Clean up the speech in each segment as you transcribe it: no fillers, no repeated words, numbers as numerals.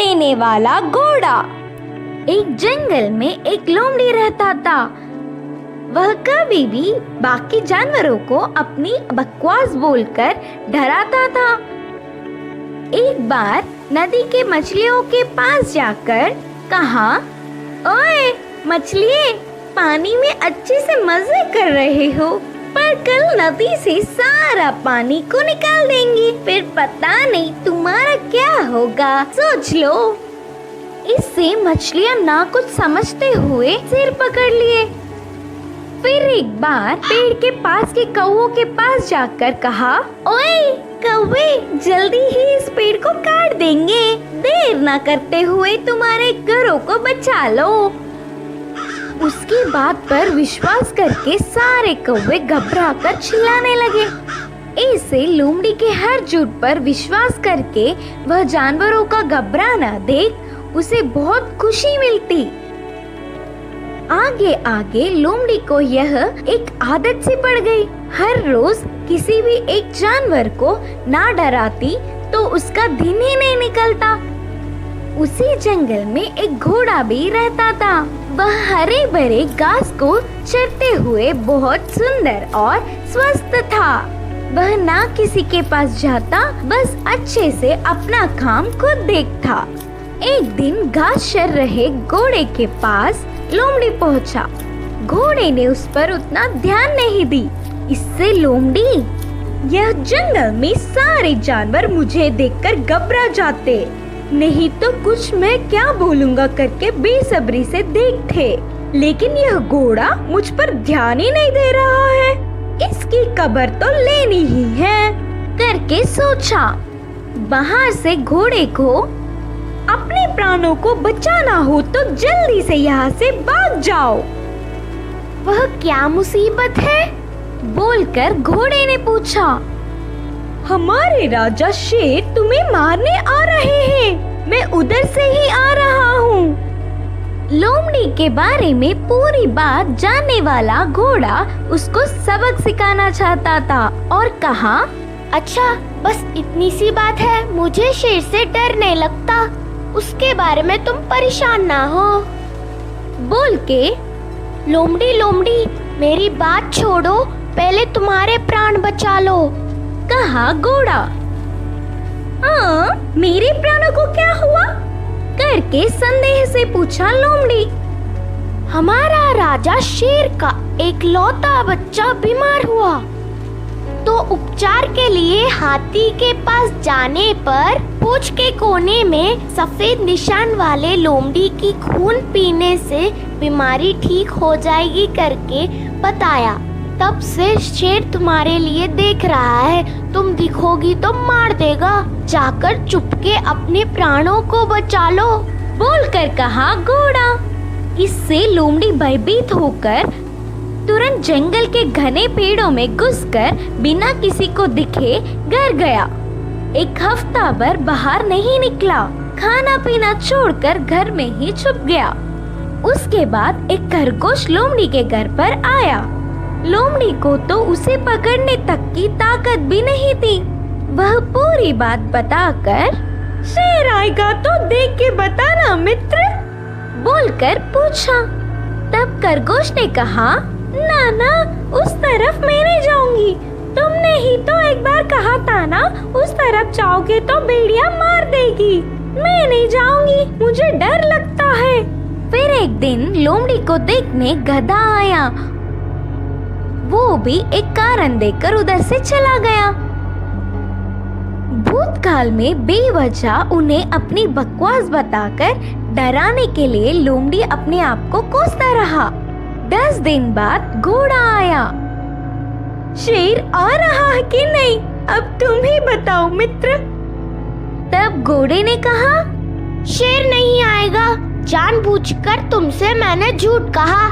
देने वाला घोड़ा। एक जंगल में एक लोमड़ी रहता था। वह कभी भी बाकी जानवरों को अपनी बकवास बोलकर डराता था। एक बार नदी के मछलियों के पास जाकर कहा, ओए मछलिए, पानी में अच्छे से मजे कर रहे हो, पर कल नदी से सारा पानी को निकाल देंगे, फिर पता नहीं तुम्हारा क्या होगा, सोच लो। इससे मछलियां ना कुछ समझते हुए सिर पकड़ लिए। फिर एक बार पेड़ के पास के कौवों के पास जाकर कहा, ओए कौवे, जल्दी ही इस पेड़ को काट देंगे, देर ना करते हुए तुम्हारे घरों को बचा लो। उसकी बात पर विश्वास करके सारे कौवे घबराकर चिल्लाने लगे। ऐसे लोमड़ी के हर झूठ पर विश्वास करके वह जानवरों का घबराना देख उसे बहुत खुशी मिलती। आगे आगे लोमड़ी को यह एक आदत सी पड़ गई। हर रोज किसी भी एक जानवर को ना डराती तो उसका दिन ही नहीं निकलता। उसी जंगल में एक घोड़ा भी रहता था। वह हरे भरे घास को चरते हुए बहुत सुंदर और स्वस्थ था। वह ना किसी के पास जाता, बस अच्छे से अपना काम खुद देखता। एक दिन घास चर रहे घोड़े के पास लोमड़ी पहुंचा। घोड़े ने उस पर उतना ध्यान नहीं दी। इससे लोमड़ी, यह जंगल में सारे जानवर मुझे देखकर घबरा जाते, नहीं तो कुछ मैं क्या बोलूंगा करके बेसब्री से देखते, लेकिन यह घोड़ा मुझ पर ध्यान ही नहीं दे रहा है, इसकी खबर तो लेनी ही है करके सोचा। बाहर से घोड़े को अपने प्राणों को बचाना हो तो जल्दी से यहाँ से भाग जाओ। वह क्या मुसीबत है? बोलकर घोड़े ने पूछा। हमारे राजा शेर तुम्हें मारने आ रहे हैं, मैं उधर से ही आ रहा हूँ। लोमड़ी के बारे में पूरी बात जानने वाला घोड़ा उसको सबक सिखाना चाहता था और कहा, अच्छा बस इतनी सी बात है, मुझे शेर से डर नहीं लगता, उसके बारे में तुम परेशान ना हो। बोल के लोमड़ी लोमड़ी मेरी बात छोड़ो, पहले तुम्हारे प्राण बचा लो, कहा घोड़ा। हाँ, मेरे प्राणों को क्या हुआ? करके संदेह से पूछा लोमड़ी। हमारा राजा शेर का एक लौता बच्चा बीमार हुआ, तो उपचार के लिए हाथी के पास जाने पर पूंछ के कोने में सफेद निशान वाले लोमड़ी की खून पीने से बीमारी ठीक हो जाएगी करके बताया। तब से शेर तुम्हारे लिए देख रहा है, तुम दिखोगी तो मार देगा, जाकर चुपके अपने प्राणों को बचा लो, बोलकर कहा घोड़ा। इससे लोमड़ी भयभीत होकर तुरंत जंगल के घने पेड़ों में घुसकर बिना किसी को दिखे घर गया। एक हफ्ता भर बाहर नहीं निकला, खाना पीना छोड़कर घर में ही छुप गया। उसके बाद एक खरगोश लोमड़ी के घर पर आया। लोमड़ी को तो उसे पकड़ने तक की ताकत भी नहीं थी। वह पूरी बात बताकर, शेर आएगा तो देख के बताना मित्र, बोलकर पूछा। तब खरगोश ने कहा, ना ना, उस तरफ मैं नहीं जाऊंगी, तुमने ही तो एक बार कहा था ना, उस तरफ जाओगे तो भेड़िया मार देगी, मैं नहीं जाऊंगी, मुझे डर लगता है। फिर एक दिन लोमड़ी को देखने गधा आया, वो भी एक कारण देकर उधर से चला गया। भूतकाल में बेवजह उन्हें अपनी बकवास बताकर डराने के लिए लोमड़ी अपने आप को कोसता रहा। 10 दिन बाद घोड़ा आया। शेर आ रहा है कि नहीं, अब तुम ही बताओ मित्र। तब घोड़े ने कहा, शेर नहीं आएगा, जानबूझकर तुमसे मैंने झूठ कहा,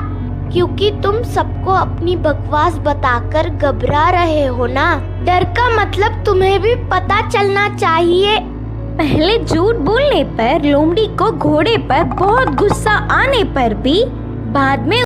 क्योंकि तुम सबको अपनी बकवास बताकर घबरा रहे हो ना। डर का मतलब तुम्हें भी पता चलना चाहिए। पहले झूठ बोलने पर लोमड़ी को घोड़े पर बहुत गुस्सा आने पर भी बाद में